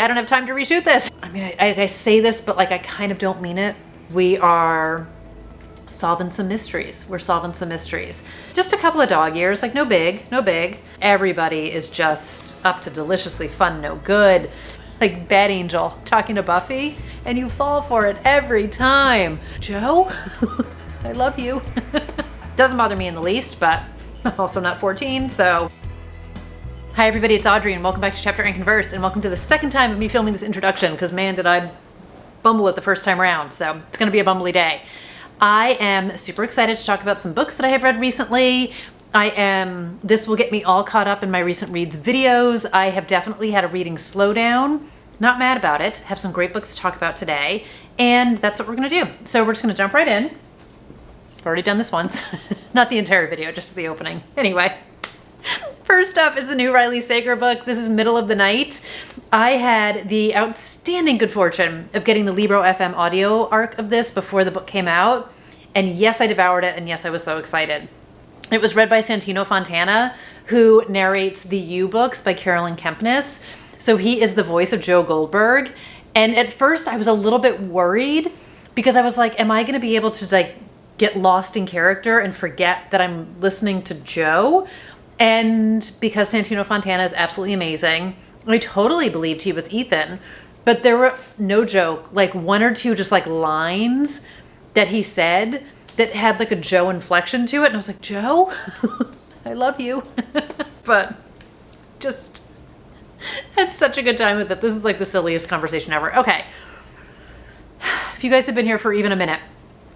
I don't have time to reshoot this. I mean, I say this, but like I kind of don't mean it. We are solving some mysteries. We're solving some mysteries. Just a couple of dog years, like no big. Everybody is just up to deliciously fun, no good. Like Bad Angel talking to Buffy, and you fall for it every time. Joe, I love you. Doesn't bother me in the least, but I'm also not 14, so. Hi everybody, it's Audrey, and welcome back to Chapter and Converse, and welcome to the second time of me filming this introduction, because man, did I bumble it the first time around, so it's gonna be a bumbly day. I am super excited to talk about some books that I have read recently. This will get me all caught up in my recent reads videos. I have definitely had a reading slowdown. Not mad about it. Have some great books to talk about today, and that's what we're gonna do. So we're just gonna jump right in. I've already done this once. Not the entire video, just the opening. Anyway, first up is the new Riley Sager book. This is Middle of the Night. I had the outstanding good fortune of getting the Libro FM audio arc of this before the book came out. And yes, I devoured it, and yes, I was so excited. It was read by Santino Fontana, who narrates the You books by Carolyn Kempness. So he is the voice of Joe Goldberg. And at first I was a little bit worried because I was like, am I gonna be able to like get lost in character and forget that I'm listening to Joe? And because Santino Fontana is absolutely amazing, I totally believed he was Ethan. But there were, no joke, like one or two just like lines that he said that had like a Joe inflection to it. And I was like, Joe, I love you. But just had such a good time with it. This is like the silliest conversation ever. Okay. If you guys have been here for even a minute,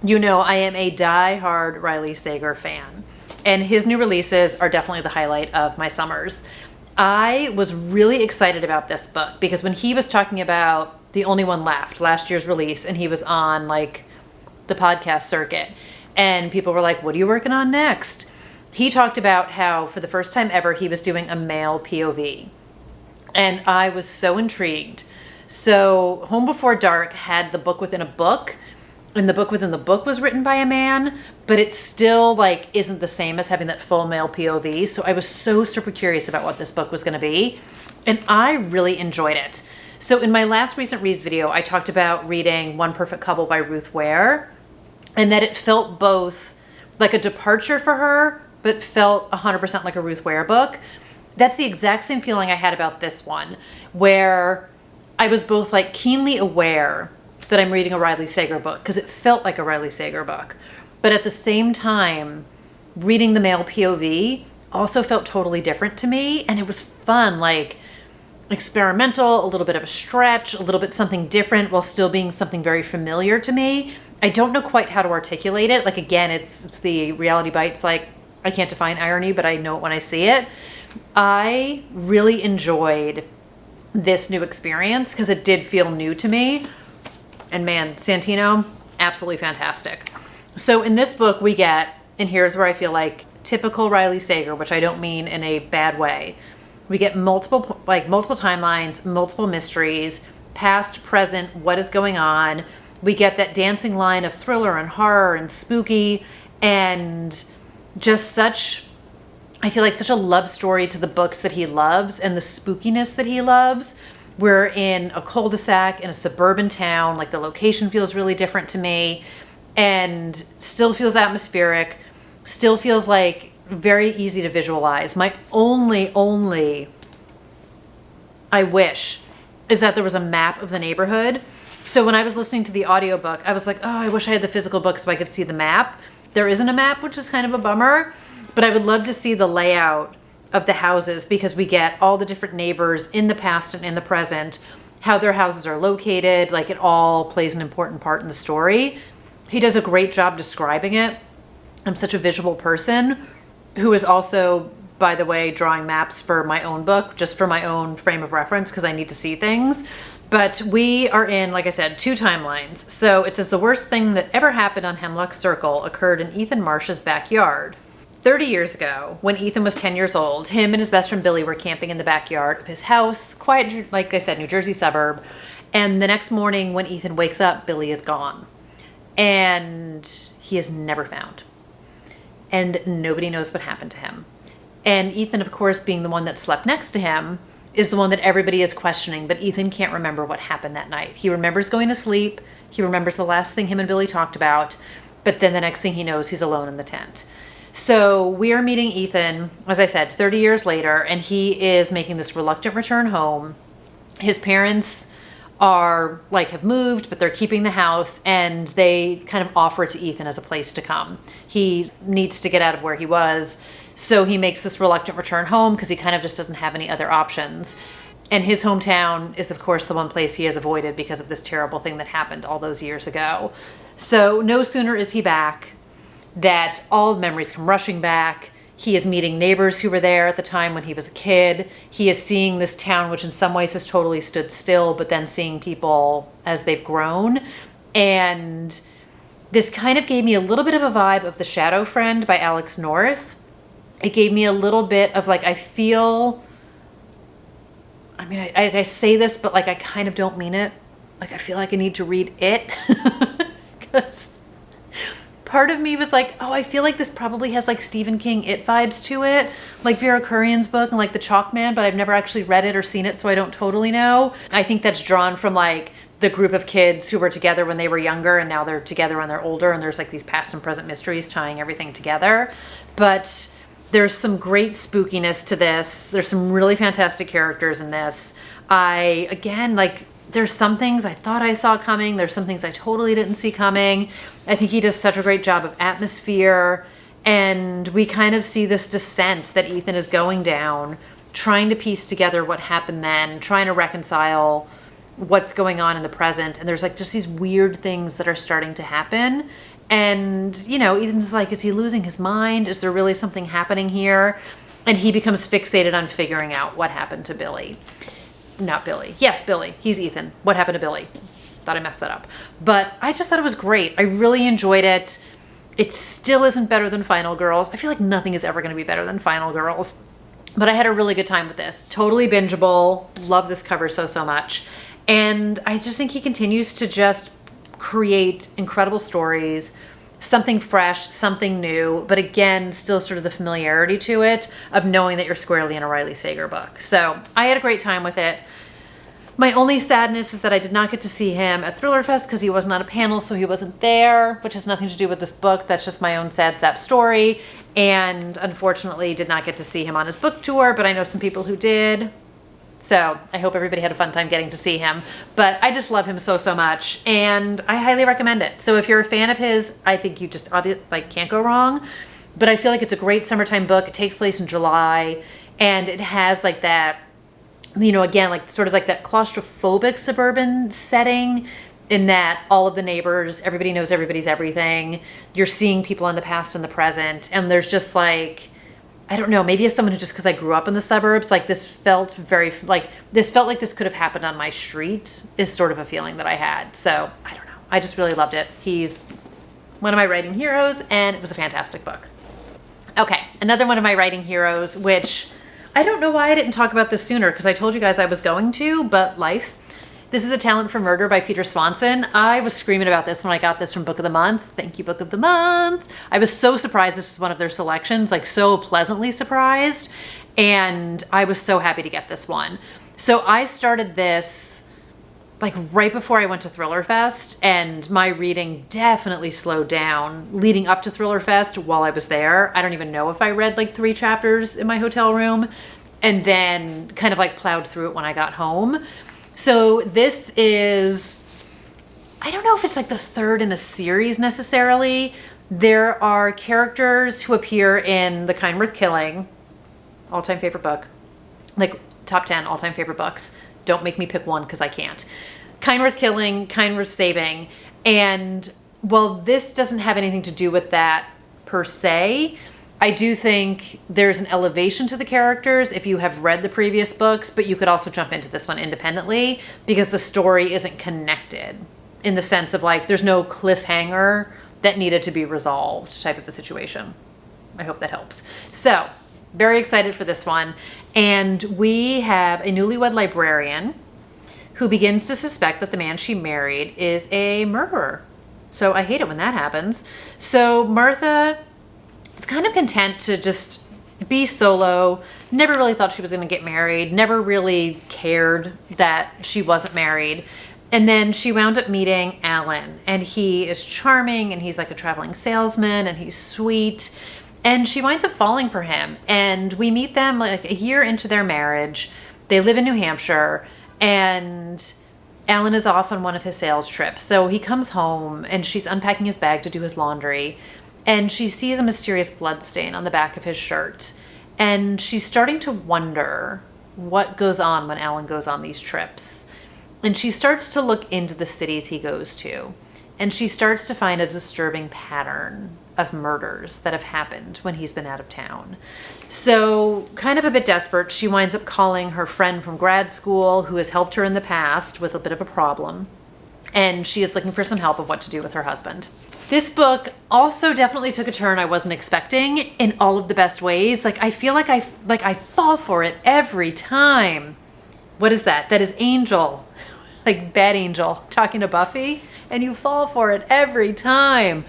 you know I am a die-hard Riley Sager fan. And his new releases are definitely the highlight of my summers. I was really excited about this book because when he was talking about The Only One Left, last year's release, and he was on like the podcast circuit, and people were like, what are you working on next? He talked about how for the first time ever, he was doing a male POV. And I was so intrigued. So Home Before Dark had the book within a book, and the book within the book was written by a man, but it still like isn't the same as having that full male POV. So I was so super curious about what this book was gonna be, and I really enjoyed it. So in my last recent reads video, I talked about reading One Perfect Couple by Ruth Ware, and that it felt both like a departure for her, but felt 100% like a Ruth Ware book. That's the exact same feeling I had about this one, where I was both like keenly aware that I'm reading a Riley Sager book because it felt like a Riley Sager book. But at the same time, reading the male POV also felt totally different to me. And it was fun, like experimental, a little bit of a stretch, a little bit something different while still being something very familiar to me. I don't know quite how to articulate it. Like, again, it's the Reality Bites, like I can't define irony, but I know it when I see it. I really enjoyed this new experience because it did feel new to me. And man, Santino, absolutely fantastic. So in this book we get, and here's where I feel like typical Riley Sager, which I don't mean in a bad way. We get multiple timelines, multiple mysteries, past, present, what is going on. We get that dancing line of thriller and horror and spooky, and just such, I feel like such a love story to the books that he loves and the spookiness that he loves. We're in a cul-de-sac in a suburban town, like the location feels really different to me and still feels atmospheric, still feels like very easy to visualize. My only I wish is that there was a map of the neighborhood. So when I was listening to the audiobook, I was like, oh, I wish I had the physical book so I could see the map. There isn't a map, which is kind of a bummer, but I would love to see the layout of the houses because we get all the different neighbors in the past and in the present, how their houses are located, like it all plays an important part in the story. He does a great job describing it. I'm such a visual person who is also, by the way, drawing maps for my own book, just for my own frame of reference because I need to see things. But we are in, like I said, 2 timelines. So it says the worst thing that ever happened on Hemlock Circle occurred in Ethan Marsh's backyard. 30 years ago, when Ethan was 10 years old, him and his best friend Billy were camping in the backyard of his house, quiet, like I said, New Jersey suburb. And the next morning when Ethan wakes up, Billy is gone. And he is never found. And nobody knows what happened to him. And Ethan, of course, being the one that slept next to him, is the one that everybody is questioning, but Ethan can't remember what happened that night. He remembers going to sleep. He remembers the last thing him and Billy talked about, but then the next thing he knows, he's alone in the tent. So we are meeting Ethan, as I said, 30 years later, and he is making this reluctant return home. His parents are like have moved, but they're keeping the house, and they kind of offer it to Ethan as a place to come. He needs to get out of where he was, so he makes this reluctant return home because he kind of just doesn't have any other options. And his hometown is, of course, the one place he has avoided because of this terrible thing that happened all those years ago. So no sooner is he back that all the memories come rushing back. He is meeting neighbors who were there at the time when he was a kid. He is seeing this town, which in some ways has totally stood still, but then seeing people as they've grown. And this kind of gave me a little bit of a vibe of The Shadow Friend by Alex North. It gave me a little bit of like, I feel, I mean, I say this, but like I kind of don't mean it. Like I feel like I need to read it because part of me was like, oh, I feel like this probably has like Stephen King It vibes to it, like Vera Kurian's book and like The Chalk Man, but I've never actually read it or seen it, so I don't totally know. I think that's drawn from like the group of kids who were together when they were younger and now they're together when they're older, and there's like these past and present mysteries tying everything together. But there's some great spookiness to this. There's some really fantastic characters in this. Again, like there's some things I thought I saw coming. There's some things I totally didn't see coming. I think he does such a great job of atmosphere, and we kind of see this descent that Ethan is going down, trying to piece together what happened then, trying to reconcile what's going on in the present. And there's like just these weird things that are starting to happen. And, you know, Ethan's like, is he losing his mind? Is there really something happening here? And he becomes fixated on figuring out what happened to Billy. Not Billy. Yes, Billy. He's Ethan. What happened to Billy? Thought I messed that up. But I just thought it was great. I really enjoyed it. It still isn't better than Final Girls. I feel like nothing is ever going to be better than Final Girls. But I had a really good time with this. Totally bingeable. Love this cover so, so much. And I just think he continues to just create incredible stories, something fresh, something new, but again, still sort of the familiarity to it of knowing that you're squarely in a Riley Sager book. So I had a great time with it. My only sadness is that I did not get to see him at Thriller Fest because he wasn't on a panel, so he wasn't there, which has nothing to do with this book. That's just my own sad sap story. And unfortunately did not get to see him on his book tour, but I know some people who did. So I hope everybody had a fun time getting to see him. But I just love him so, so much. And I highly recommend it. So if you're a fan of his, I think you just like can't go wrong. But I feel like it's a great summertime book. It takes place in July. And it has like that, you know, again, like sort of like that claustrophobic suburban setting in that all of the neighbors, everybody knows everybody's everything. You're seeing people in the past and the present. And there's just like, I don't know, maybe as someone who just because I grew up in the suburbs, like this felt like this could have happened on my street is sort of a feeling that I had. So I don't know. I just really loved it. He's one of my writing heroes, and it was a fantastic book. Okay, another one of my writing heroes, which I don't know why I didn't talk about this sooner because I told you guys I was going to, but life. This is A Talent for Murder by Peter Swanson. I was screaming about this when I got this from Book of the Month. Thank you, Book of the Month. I was so surprised this was one of their selections, like so pleasantly surprised. And I was so happy to get this one. So I started this like right before I went to Thriller Fest, and my reading definitely slowed down leading up to Thriller Fest while I was there. I don't even know if I read like 3 chapters in my hotel room and then kind of like plowed through it when I got home. So this is, I don't know if it's like the 3rd in a series necessarily. There are characters who appear in The Kind Worth Killing, all-time favorite book, like top 10 all-time favorite books. Don't make me pick one because I can't. Kind Worth Killing, Kind Worth Saving. And while this doesn't have anything to do with that per se, I do think there's an elevation to the characters if you have read the previous books, but you could also jump into this one independently because the story isn't connected in the sense of like there's no cliffhanger that needed to be resolved type of a situation. I hope that helps. So very excited for this one. And we have a newlywed librarian who begins to suspect that the man she married is a murderer. So I hate it when that happens. So Martha is kind of content to just be solo, never really thought she was going to get married, never really cared that she wasn't married. And then she wound up meeting Alan, and he is charming, and he's like a traveling salesman, and he's sweet. And she winds up falling for him. And we meet them like a year into their marriage. They live in New Hampshire, and Alan is off on one of his sales trips. So he comes home, and she's unpacking his bag to do his laundry, and she sees a mysterious blood stain on the back of his shirt. And she's starting to wonder what goes on when Alan goes on these trips. And she starts to look into the cities he goes to, and she starts to find a disturbing pattern of murders that have happened when he's been out of town. So kind of a bit desperate, she winds up calling her friend from grad school who has helped her in the past with a bit of a problem, and she is looking for some help of what to do with her husband. This book also definitely took a turn I wasn't expecting in all of the best ways. Like I feel like I fall for it every time. What is that? That is Angel. Like Bad Angel talking to Buffy, and you fall for it every time.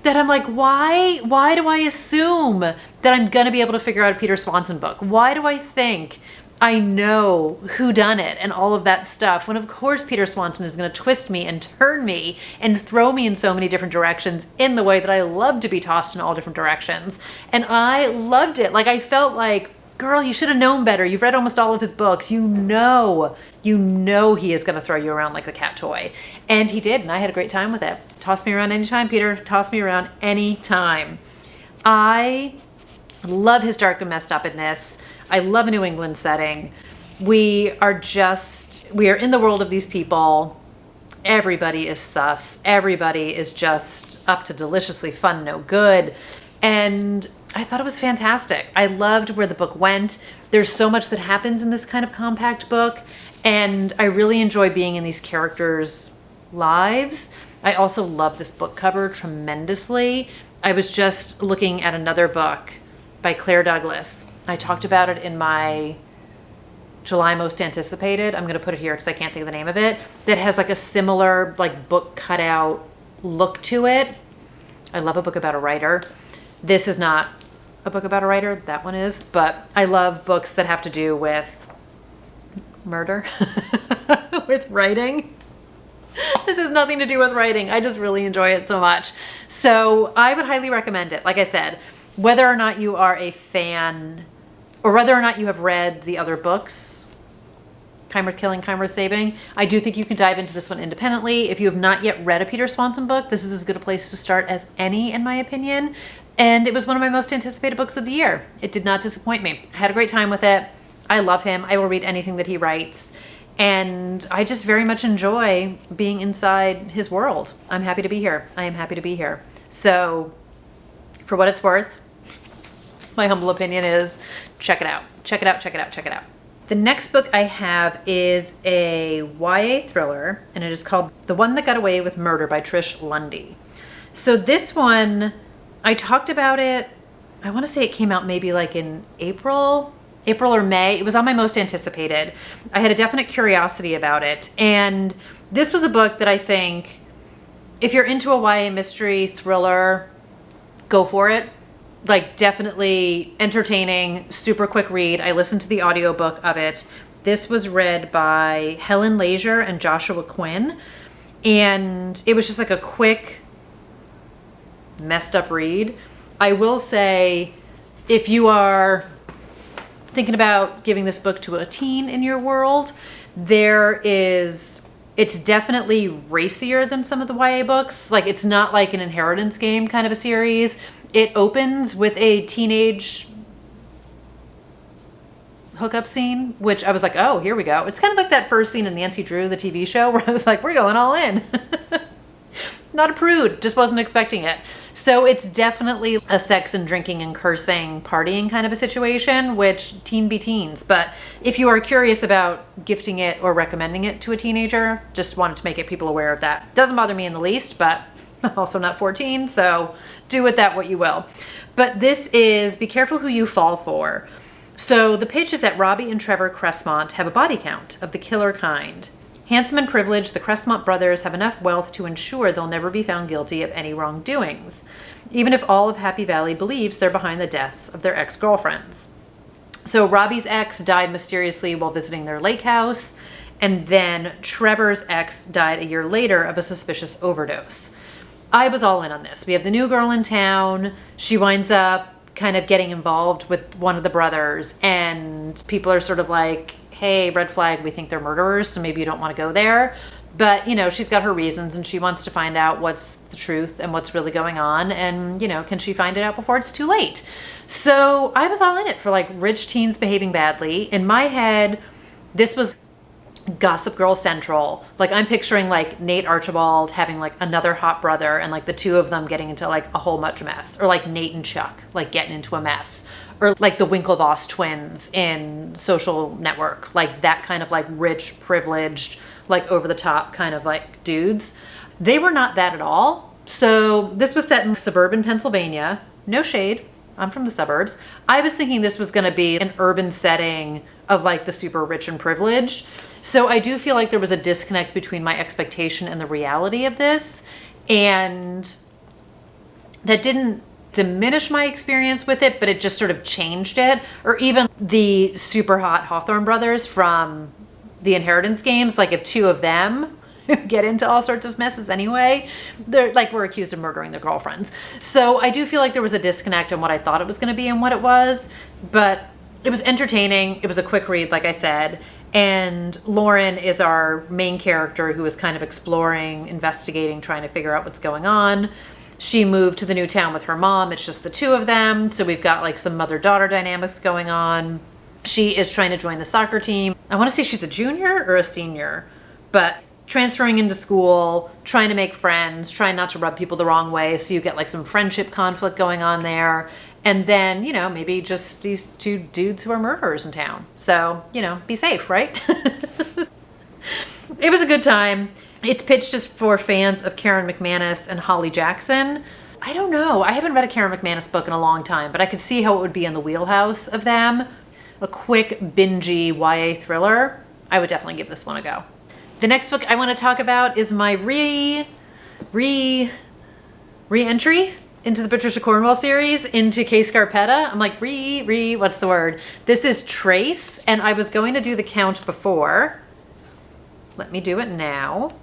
That I'm like, why do I assume that I'm gonna be able to figure out a Peter Swanson book? Why do I think I know who done it and all of that stuff, when of course Peter Swanson is gonna twist me and turn me and throw me in so many different directions in the way that I love to be tossed in all different directions. And I loved it. Like I felt like, girl, you should have known better. You've read almost all of his books. You know he is going to throw you around like the cat toy. And he did, and I had a great time with it. Toss me around anytime, Peter. Toss me around anytime. I love his dark and messed upness. I love a New England setting. We are in the world of these people. Everybody is sus. Everybody is just up to deliciously fun, no good. And I thought it was fantastic. I loved where the book went. There's so much that happens in this kind of compact book, and I really enjoy being in these characters' lives. I also love this book cover tremendously. I was just looking at another book by Claire Douglas. I talked about it in my July Most Anticipated. I'm going to put it here because I can't think of the name of it. That has like a similar like book cutout look to it. I love a book about a writer. This is not a book about a writer, that one is, but I love books that have to do with murder, with writing. This has nothing to do with writing. I just really enjoy it so much. So I would highly recommend it. Like I said, whether or not you are a fan or whether or not you have read the other books, Kind Worth Killing, Kind Worth Saving, I do think you can dive into this one independently. If you have not yet read a Peter Swanson book, this is as good a place to start as any, in my opinion. And it was one of my most anticipated books of the year. It did not disappoint me. I had a great time with it. I love him. I will read anything that he writes. And I just very much enjoy being inside his world. I'm happy to be here. I am happy to be here. So for what it's worth, my humble opinion is check it out. Check it out, check it out, check it out. The next book I have is a YA thriller, and it is called The One That Got Away with Murder by Trish Lundy. So this one, I talked about it, I want to say it came out maybe like in April or May. It was on my most anticipated. I had a definite curiosity about it. And this was a book that I think if you're into a YA mystery thriller, go for it. Like definitely entertaining, super quick read. I listened to the audiobook of it. This was read by Helen and Joshua Quinn. And it was just like a quick, messed up read. I will say, if you are thinking about giving this book to a teen in your world, it's definitely racier than some of the YA books. Like it's not like an Inheritance Game kind of a series. It opens with a teenage hookup scene, which I was like, oh, here we go. It's kind of like that first scene in Nancy Drew, the TV show, where I was like, we're going all in. Not a prude, just wasn't expecting it. So it's definitely a sex and drinking and cursing, partying kind of a situation, which teen be teens. But if you are curious about gifting it or recommending it to a teenager, just wanted to make it people aware of that. Doesn't bother me in the least, but I'm also not 14, so do with that what you will. But this is Be Careful Who You Fall For. So the pitch is that Robbie and Trevor Cressmont have a body count of the killer kind. Handsome and privileged, the Cressmont brothers have enough wealth to ensure they'll never be found guilty of any wrongdoings, even if all of Happy Valley believes they're behind the deaths of their ex-girlfriends. So Robbie's ex died mysteriously while visiting their lake house. And then Trevor's ex died a year later of a suspicious overdose. I was all in on this. We have the new girl in town. She winds up kind of getting involved with one of the brothers, and people are sort of like, hey, red flag, we think they're murderers, so maybe you don't want to go there. But, you know, she's got her reasons and she wants to find out what's the truth and what's really going on. And, you know, can she find it out before it's too late? So I was all in it for like rich teens behaving badly. In my head, this was Gossip Girl Central. Like, I'm picturing like Nate Archibald having like another hot brother and like the two of them getting into like a whole much mess, or like Nate and Chuck like getting into a mess, or like the Winklevoss twins in Social Network, like that kind of like rich, privileged, like over the top kind of like dudes. They were not that at all. So this was set in suburban Pennsylvania. No shade, I'm from the suburbs. I was thinking this was going to be an urban setting of like the super rich and privileged. So I do feel like there was a disconnect between my expectation and the reality of this. And that didn't diminish my experience with it, but it just sort of changed it. Or even the super hot Hawthorne brothers from the Inheritance games, like if two of them get into all sorts of messes anyway, they're like, were accused of murdering their girlfriends. So I do feel like there was a disconnect in what I thought it was going to be and what it was, but it was entertaining. It was a quick read, like I said. And Lauren is our main character who is kind of exploring, investigating, trying to figure out what's going on. She moved to the new town with her mom. It's just the two of them. So we've got like some mother-daughter dynamics going on. She is trying to join the soccer team. I want to say she's a junior or a senior, but transferring into school, trying to make friends, trying not to rub people the wrong way. So you get like some friendship conflict going on there. And then, you know, maybe just these two dudes who are murderers in town. So, you know, be safe, right? It was a good time. It's pitched just for fans of Karen McManus and Holly Jackson. I don't know. I haven't read a Karen McManus book in a long time, but I could see how it would be in the wheelhouse of them. A quick, bingey YA thriller. I would definitely give this one a go. The next book I want to talk about is my re-entry into the Patricia Cornwell series, into K. Scarpetta. I'm like, what's the word? This is Trace, and I was going to do the count before. Let me do it now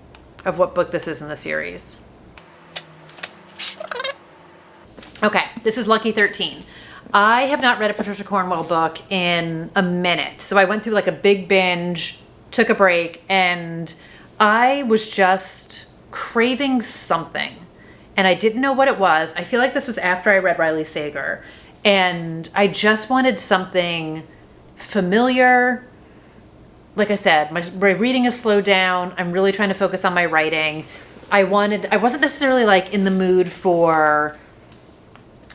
of what book this is in the series. Okay, this is Lucky 13. I have not read a Patricia Cornwell book in a minute. So I went through like a big binge, took a break, and I was just craving something. And I didn't know what it was. I feel like this was after I read Riley Sager. And I just wanted something familiar. Like I said, my reading has slowed down. I'm really trying to focus on my writing. I wasn't necessarily like in the mood for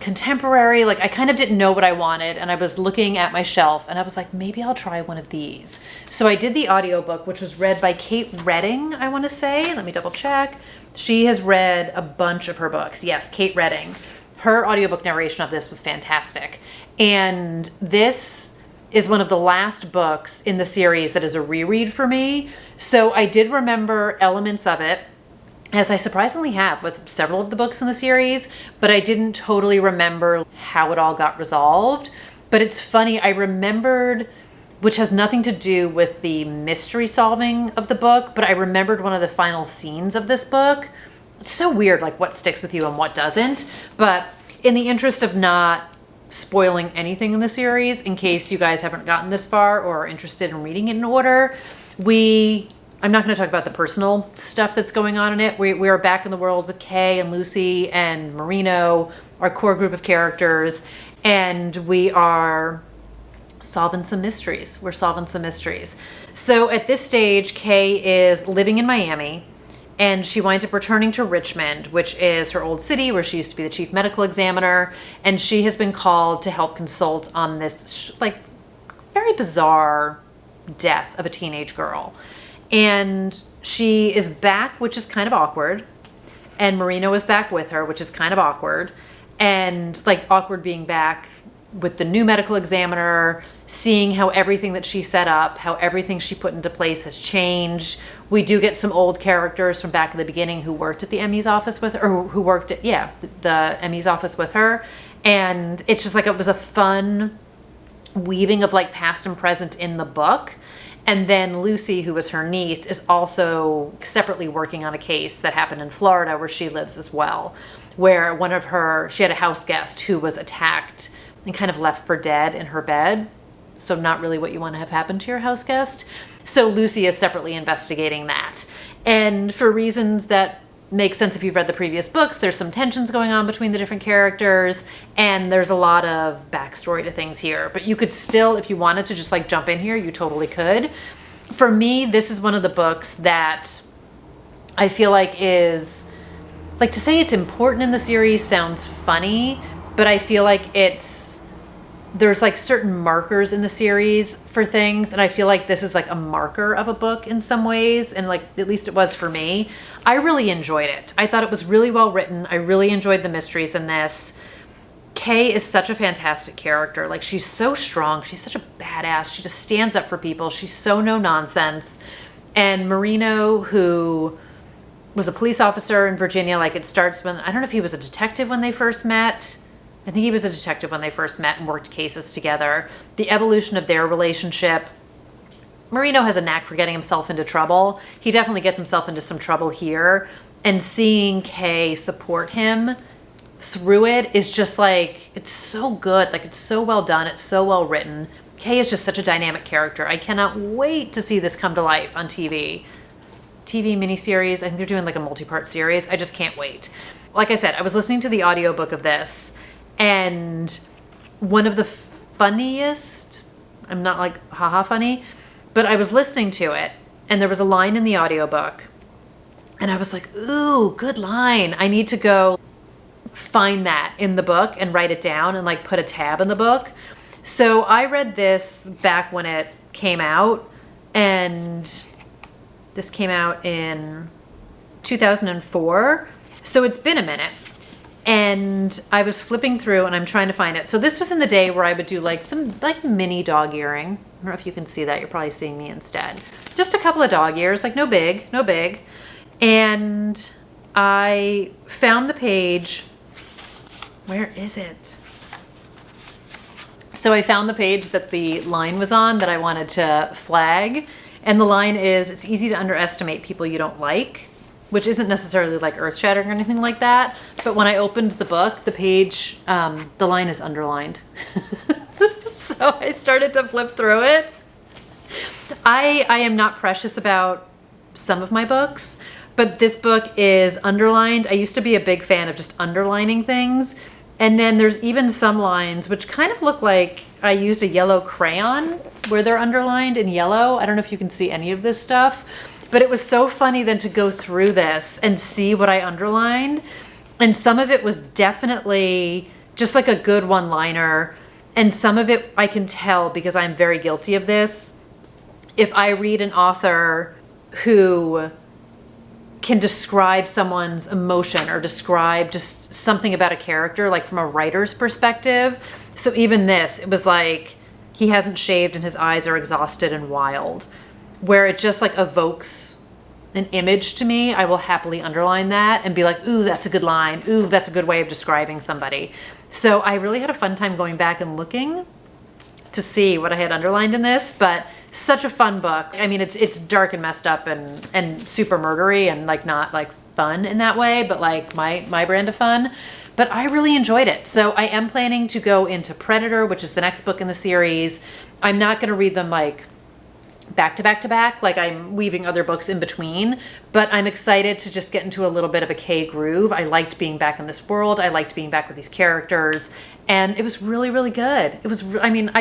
contemporary. Like I kind of didn't know what I wanted. And I was looking at my shelf and I was like, maybe I'll try one of these. So I did the audiobook, which was read by Kate Redding, I want to say. Let me double check. She has read a bunch of her books. Yes, Kate Redding. Her audiobook narration of this was fantastic. And this is one of the last books in the series that is a reread for me. So I did remember elements of it, as I surprisingly have with several of the books in the series, but I didn't totally remember how it all got resolved. But it's funny, I remembered, which has nothing to do with the mystery solving of the book, but I remembered one of the final scenes of this book. It's so weird, like what sticks with you and what doesn't. But in the interest of not spoiling anything in the series, in case you guys haven't gotten this far or are interested in reading it in order, I'm not going to talk about the personal stuff that's going on in it. We are back in the world with Kay and Lucy and Marino, our core group of characters, and we are solving some mysteries. We're solving some mysteries. So at this stage, Kay is living in Miami, and she winds up returning to Richmond, which is her old city where she used to be the chief medical examiner, and she has been called to help consult on this like very bizarre death of a teenage girl. And she is back, which is kind of awkward, and Marino is back with her, which is kind of awkward, and like awkward being back with the new medical examiner, seeing how everything that she set up, how everything she put into place has changed. We do get some old characters from back in the beginning who worked at the Emmy's office with her, or who worked at, the Emmy's office with her. And it's just like, it was a fun weaving of like past and present in the book. And then Lucy, who was her niece, is also separately working on a case that happened in Florida where she lives as well, where she had a house guest who was attacked and kind of left for dead in her bed. So not really what you want to have happen to your house guest. So Lucy is separately investigating that. And for reasons that make sense if you've read the previous books, there's some tensions going on between the different characters, and there's a lot of backstory to things here. But you could still, if you wanted to just like jump in here, you totally could. For me, this is one of the books that I feel like is, like, to say it's important in the series sounds funny, but I feel like there's like certain markers in the series for things, and I feel like this is like a marker of a book in some ways, and like at least it was for me. I really enjoyed it. I thought it was really well written. I really enjoyed the mysteries in this. Kay is such a fantastic character. Like, she's so strong. She's such a badass. She just stands up for people. She's so no nonsense. And Marino, who was a police officer in Virginia, like it starts when, I don't know if he was a detective when they first met. I think he was a detective when they first met and worked cases together. The evolution of their relationship. Marino has a knack for getting himself into trouble. He definitely gets himself into some trouble here. And seeing Kay support him through it is just like, it's so good. Like, it's so well done. It's so well written. Kay is just such a dynamic character. I cannot wait to see this come to life on TV. TV miniseries. I think they're doing like a multi-part series. I just can't wait. Like I said, I was listening to the audiobook of this, and one of the funniest, I'm not like haha funny, but I was listening to it and there was a line in the audiobook and I was like, ooh, good line. I need to go find that in the book and write it down and like put a tab in the book. So I read this back when it came out, and this came out in 2004. So it's been a minute. And I was flipping through and I'm trying to find it. So this was in the day where I would do like some like mini dog earring. I don't know if you can see that. You're probably seeing me instead. Just a couple of dog ears, like no big. And I found the page. Where is it? So I found the page that the line was on that I wanted to flag. And the line is, it's easy to underestimate people you don't like, which isn't necessarily like earth-shattering or anything like that. But when I opened the book, the page, the line is underlined. So I started to flip through it. I am not precious about some of my books, but this book is underlined. I used to be a big fan of just underlining things. And then there's even some lines which kind of look like I used a yellow crayon where they're underlined in yellow. I don't know if you can see any of this stuff. But it was so funny then to go through this and see what I underlined. And some of it was definitely just like a good one-liner. And some of it I can tell, because I'm very guilty of this. If I read an author who can describe someone's emotion or describe just something about a character, like from a writer's perspective. So even this, it was like, he hasn't shaved and his eyes are exhausted and wild. Where it just like evokes an image to me, I will happily underline that and be like, ooh, that's a good line. Ooh, that's a good way of describing somebody. So I really had a fun time going back and looking to see what I had underlined in this, but such a fun book. I mean, it's dark and messed up and super murdery and like not like fun in that way, but like my brand of fun. But I really enjoyed it. So I am planning to go into Predator, which is the next book in the series. I'm not going to read them like back to back to back, like I'm weaving other books in between, but I'm excited to just get into a little bit of a K groove. I liked being back in this world. I liked being back with these characters, and it was really, really good. It was, I mean,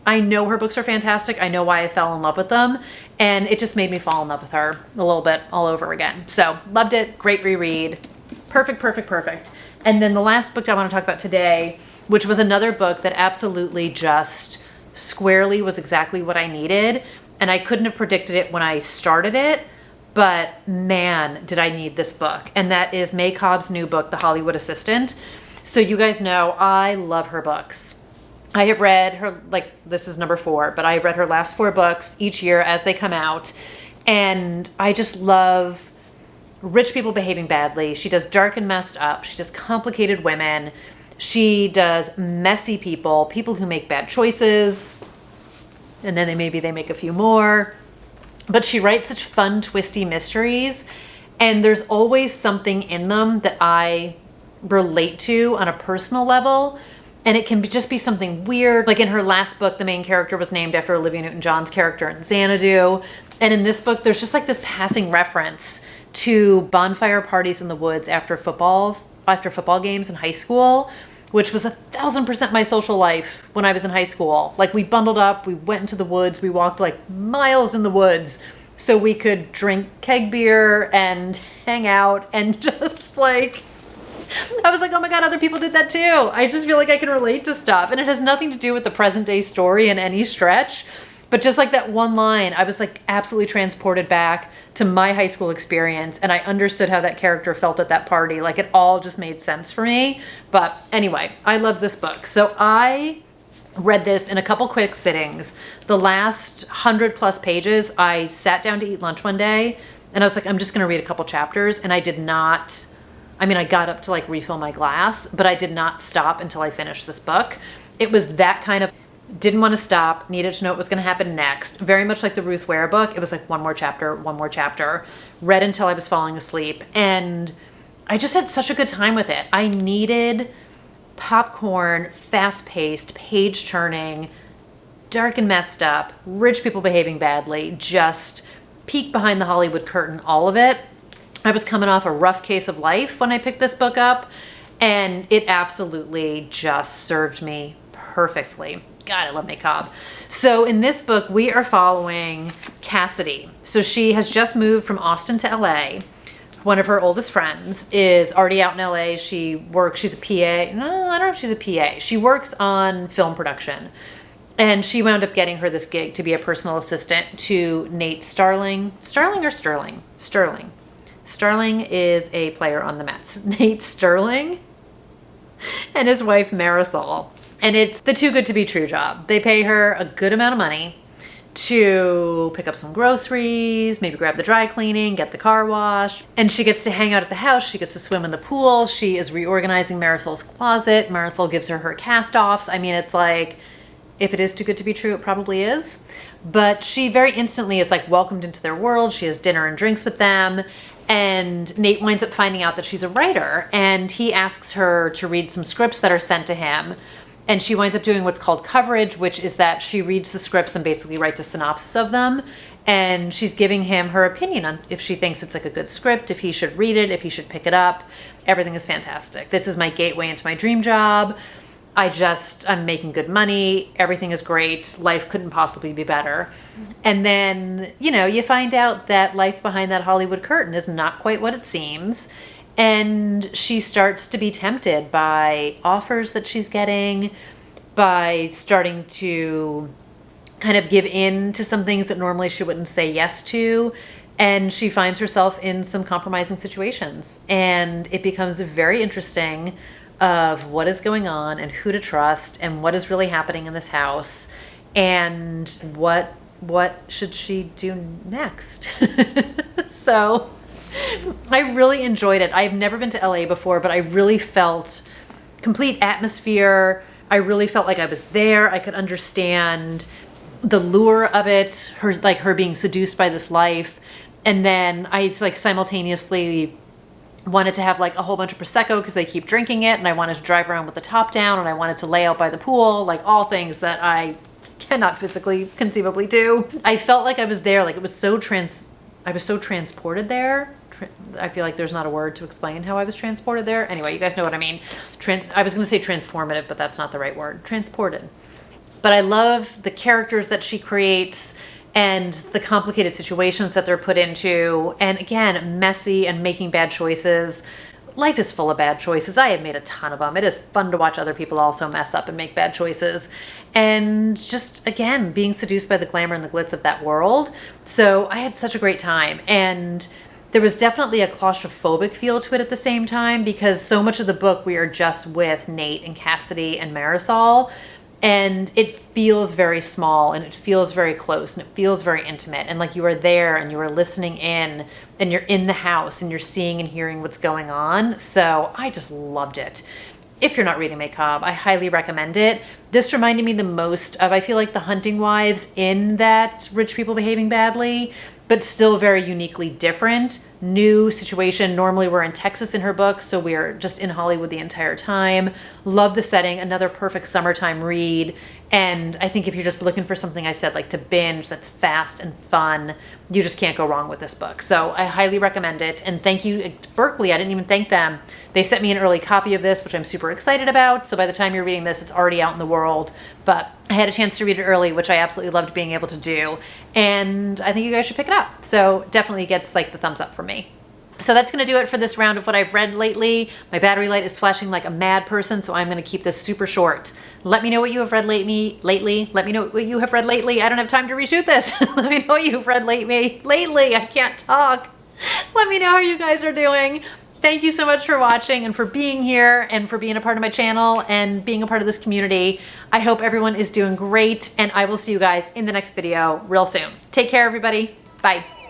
I know her books are fantastic. I know why I fell in love with them, and it just made me fall in love with her a little bit all over again. So loved it. Great reread. Perfect. And then the last book I want to talk about today, which was another book that absolutely just squarely was exactly what I needed. And I couldn't have predicted it when I started it, but man, did I need this book. And that is May Cobb's new book, The Hollywood Assistant. So you guys know I love her books. I have read her, like, this is number 4, but I have read her last 4 books each year as they come out. And I just love rich people behaving badly. She does dark and messed up. She does complicated women. She does messy people, people who make bad choices, and then maybe they make a few more. But she writes such fun, twisty mysteries, and there's always something in them that I relate to on a personal level. And it can just be something weird. Like in her last book, the main character was named after Olivia Newton-John's character in Xanadu. And in this book, there's just like this passing reference to bonfire parties in the woods after football games in high school, which was 1,000% my social life when I was in high school. Like we bundled up, we went into the woods, we walked like miles in the woods so we could drink keg beer and hang out and just like, I was like, oh my God, other people did that too. I just feel like I can relate to stuff. And it has nothing to do with the present day story in any stretch. But just like that one line, I was like absolutely transported back to my high school experience. And I understood how that character felt at that party. Like it all just made sense for me. But anyway, I love this book. So I read this in a couple quick sittings. The last 100+ pages, I sat down to eat lunch one day and I was like, I'm just going to read a couple chapters. And I did not... I mean, I got up to like refill my glass, but I did not stop until I finished this book. It was that kind of, didn't want to stop, needed to know what was going to happen next. Very much like the Ruth Ware book. It was like one more chapter, read until I was falling asleep. And I just had such a good time with it. I needed popcorn, fast-paced, page-turning, dark and messed up, rich people behaving badly, just peek behind the Hollywood curtain, all of it. I was coming off a rough case of life when I picked this book up, and it absolutely just served me perfectly. God, I love my Cobb. So in this book, we are following Cassidy. So she has just moved from Austin to LA. One of her oldest friends is already out in LA. She's a PA. No, I don't know if she's a PA. She works on film production. And she wound up getting her this gig to be a personal assistant to Nate Starling. Starling or Sterling? Sterling. Starling is a player on the Mets. Nate Sterling and his wife Marisol. And it's the too good to be true job. They pay her a good amount of money to pick up some groceries, maybe grab the dry cleaning, get the car washed. And she gets to hang out at the house. She gets to swim in the pool. She is reorganizing Marisol's closet. Marisol gives her cast-offs. I mean, it's like, if it is too good to be true, it probably is. But she very instantly is like welcomed into their world. She has dinner and drinks with them. And Nate winds up finding out that she's a writer, and he asks her to read some scripts that are sent to him. And she winds up doing what's called coverage, which is that she reads the scripts and basically writes a synopsis of them. And she's giving him her opinion on if she thinks it's like a good script, if he should read it, if he should pick it up. Everything is fantastic. This is my gateway into my dream job. I'm making good money. Everything is great. Life couldn't possibly be better. And then, you find out that life behind that Hollywood curtain is not quite what it seems. And she starts to be tempted by offers that she's getting, by starting to kind of give in to some things that normally she wouldn't say yes to. And she finds herself in some compromising situations. And it becomes very interesting of what is going on and who to trust and what is really happening in this house and what should she do next. So I really enjoyed it. I've never been to LA before, but I really felt complete atmosphere. I really felt like I was there. I could understand the lure of it, her being seduced by this life. And then I simultaneously wanted to have a whole bunch of Prosecco because they keep drinking it, and I wanted to drive around with the top down, and I wanted to lay out by the pool, all things that I cannot physically conceivably do. I felt like I was there, I was so transported there. I feel like there's not a word to explain how I was transported there. Anyway, you guys know what I mean. I was going to say transformative, but that's not the right word. Transported. But I love the characters that she creates and the complicated situations that they're put into. And again, messy and making bad choices. Life is full of bad choices. I have made a ton of them. It is fun to watch other people also mess up and make bad choices. And just, again, being seduced by the glamour and the glitz of that world. So I had such a great time. And there was definitely a claustrophobic feel to it at the same time, because so much of the book we are just with Nate and Cassidy and Marisol. And it feels very small, and it feels very close, and it feels very intimate. And you are there, and you are listening in, and you're in the house, and you're seeing and hearing what's going on. So I just loved it. if you're not reading Macabre, I highly recommend it. This reminded me the most of, I feel like, the Hunting Wives in that rich people behaving badly, but still very uniquely different. New situation. Normally we're in Texas in her book, so we're just in Hollywood the entire time. Love the setting. Another perfect summertime read. And I think if you're just looking for something, I said, like to binge that's fast and fun, you just can't go wrong with this book. So I highly recommend it. And thank you, Berkeley. I didn't even thank them. They sent me an early copy of this, which I'm super excited about. So by the time you're reading this, it's already out in the world. But I had a chance to read it early, which I absolutely loved being able to do. And I think you guys should pick it up. So definitely gets like the thumbs up from me. So that's going to do it for this round of what I've read lately. My battery light is flashing like a mad person, so I'm going to keep this super short. Let me know what you have read lately. Let me know what you have read lately. I don't have time to reshoot this. Let me know what you've read lately. I can't talk. Let me know how you guys are doing. Thank you so much for watching and for being here and for being a part of my channel and being a part of this community. I hope everyone is doing great, and I will see you guys in the next video real soon. Take care, everybody. Bye.